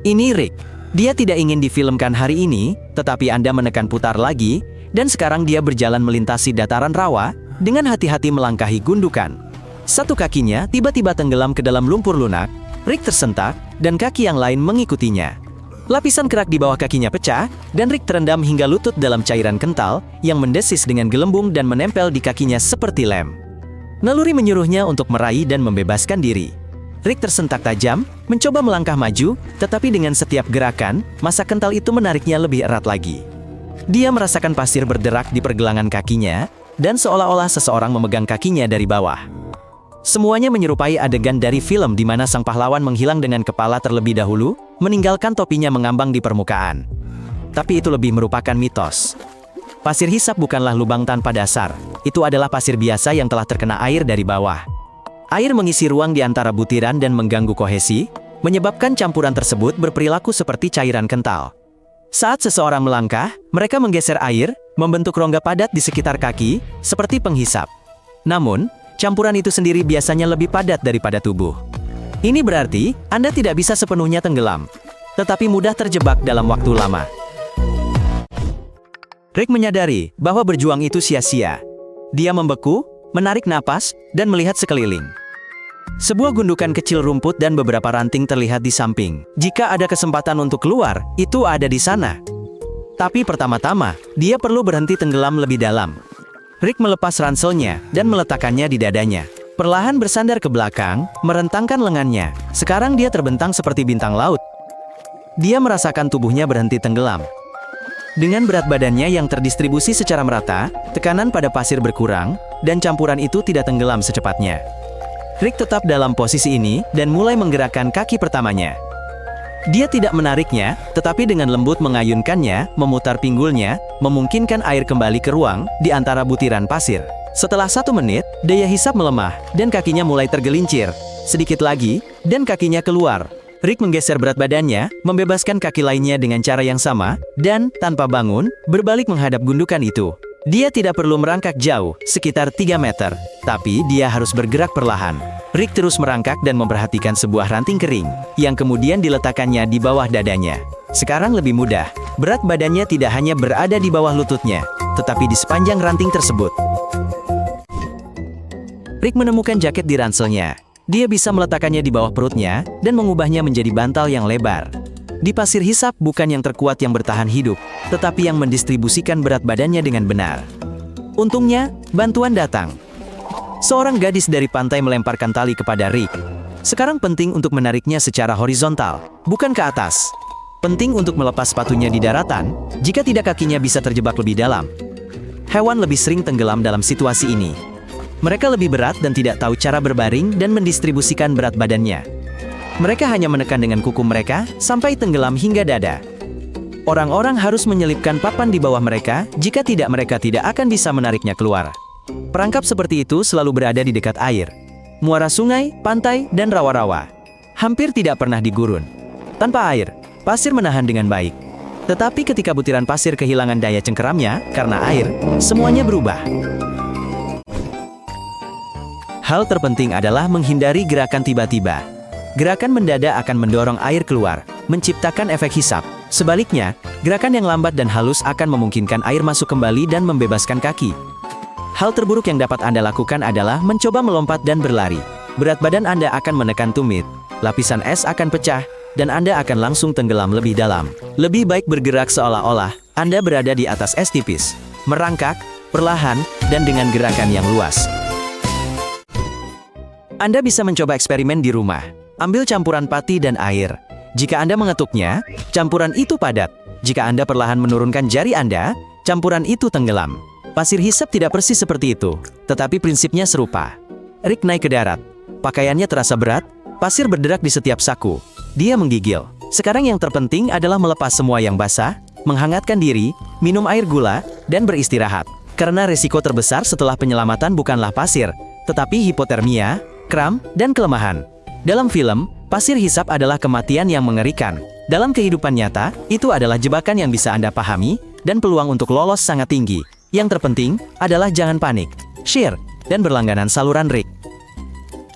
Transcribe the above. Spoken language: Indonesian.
Ini Rick. Dia tidak ingin difilmkan hari ini, tetapi Anda menekan putar lagi, dan sekarang dia berjalan melintasi dataran rawa, dengan hati-hati melangkahi gundukan. Satu kakinya tiba-tiba tenggelam ke dalam lumpur lunak, Rick tersentak, dan kaki yang lain mengikutinya. Lapisan kerak di bawah kakinya pecah, dan Rick terendam hingga lutut dalam cairan kental, yang mendesis dengan gelembung dan menempel di kakinya seperti lem. Naluri menyuruhnya untuk meraih dan membebaskan diri. Rick tersentak tajam, mencoba melangkah maju, tetapi dengan setiap gerakan, massa kental itu menariknya lebih erat lagi. Dia merasakan pasir berderak di pergelangan kakinya, dan seolah-olah seseorang memegang kakinya dari bawah. Semuanya menyerupai adegan dari film di mana sang pahlawan menghilang dengan kepala terlebih dahulu, meninggalkan topinya mengambang di permukaan. Tapi itu lebih merupakan mitos. Pasir hisap bukanlah lubang tanpa dasar, itu adalah pasir biasa yang telah terkena air dari bawah. Air mengisi ruang di antara butiran dan mengganggu kohesi, menyebabkan campuran tersebut berperilaku seperti cairan kental. Saat seseorang melangkah, mereka menggeser air, membentuk rongga padat di sekitar kaki, seperti penghisap. Namun, campuran itu sendiri biasanya lebih padat daripada tubuh. Ini berarti, Anda tidak bisa sepenuhnya tenggelam, tetapi mudah terjebak dalam waktu lama. Rick menyadari bahwa berjuang itu sia-sia. Dia membeku, menarik napas, dan melihat sekeliling. Sebuah gundukan kecil rumput dan beberapa ranting terlihat di samping. Jika ada kesempatan untuk keluar, itu ada di sana. Tapi pertama-tama, dia perlu berhenti tenggelam lebih dalam. Rick melepas ranselnya dan meletakkannya di dadanya. Perlahan bersandar ke belakang, merentangkan lengannya. Sekarang dia terbentang seperti bintang laut. Dia merasakan tubuhnya berhenti tenggelam. Dengan berat badannya yang terdistribusi secara merata, tekanan pada pasir berkurang, dan campuran itu tidak tenggelam secepatnya. Rick tetap dalam posisi ini, dan mulai menggerakkan kaki pertamanya. Dia tidak menariknya, tetapi dengan lembut mengayunkannya, memutar pinggulnya, memungkinkan air kembali ke ruang, di antara butiran pasir. Setelah 1 menit, daya hisap melemah, dan kakinya mulai tergelincir. Sedikit lagi, dan kakinya keluar. Rick menggeser berat badannya, membebaskan kaki lainnya dengan cara yang sama, dan, tanpa bangun, berbalik menghadap gundukan itu. Dia tidak perlu merangkak jauh, sekitar 3 meter, tapi dia harus bergerak perlahan. Rick terus merangkak dan memperhatikan sebuah ranting kering, yang kemudian diletakkannya di bawah dadanya. Sekarang lebih mudah, berat badannya tidak hanya berada di bawah lututnya, tetapi di sepanjang ranting tersebut. Rick menemukan jaket di ranselnya. Dia bisa meletakkannya di bawah perutnya, dan mengubahnya menjadi bantal yang lebar. Di pasir hisap bukan yang terkuat yang bertahan hidup, tetapi yang mendistribusikan berat badannya dengan benar. Untungnya, bantuan datang. Seorang gadis dari pantai melemparkan tali kepada Rick. Sekarang penting untuk menariknya secara horizontal, bukan ke atas. Penting untuk melepas sepatunya di daratan, jika tidak kakinya bisa terjebak lebih dalam. Hewan lebih sering tenggelam dalam situasi ini. Mereka lebih berat dan tidak tahu cara berbaring dan mendistribusikan berat badannya. Mereka hanya menekan dengan kuku mereka, sampai tenggelam hingga dada. Orang-orang harus menyelipkan papan di bawah mereka, jika tidak mereka tidak akan bisa menariknya keluar. Perangkap seperti itu selalu berada di dekat air. Muara sungai, pantai, dan rawa-rawa. Hampir tidak pernah digurun. Tanpa air, pasir menahan dengan baik. Tetapi ketika butiran pasir kehilangan daya cengkeramnya, karena air, semuanya berubah. Hal terpenting adalah menghindari gerakan tiba-tiba. Gerakan mendadak akan mendorong air keluar, menciptakan efek hisap. Sebaliknya, gerakan yang lambat dan halus akan memungkinkan air masuk kembali dan membebaskan kaki. Hal terburuk yang dapat Anda lakukan adalah mencoba melompat dan berlari. Berat badan Anda akan menekan tumit, lapisan es akan pecah, dan Anda akan langsung tenggelam lebih dalam. Lebih baik bergerak seolah-olah Anda berada di atas es tipis. Merangkak, perlahan, dan dengan gerakan yang luas. Anda bisa mencoba eksperimen di rumah. Ambil campuran pati dan air. Jika Anda mengetuknya, campuran itu padat. Jika Anda perlahan menurunkan jari Anda, campuran itu tenggelam. Pasir hisap tidak persis seperti itu, tetapi prinsipnya serupa. Rick naik ke darat. Pakaiannya terasa berat, pasir berderak di setiap saku. Dia menggigil. Sekarang yang terpenting adalah melepas semua yang basah, menghangatkan diri, minum air gula, dan beristirahat. Karena resiko terbesar setelah penyelamatan bukanlah pasir, tetapi hipotermia, kram, dan kelemahan. Dalam film, pasir hisap adalah kematian yang mengerikan. Dalam kehidupan nyata, itu adalah jebakan yang bisa Anda pahami, dan peluang untuk lolos sangat tinggi. Yang terpenting adalah jangan panik, share, dan berlangganan saluran Rick.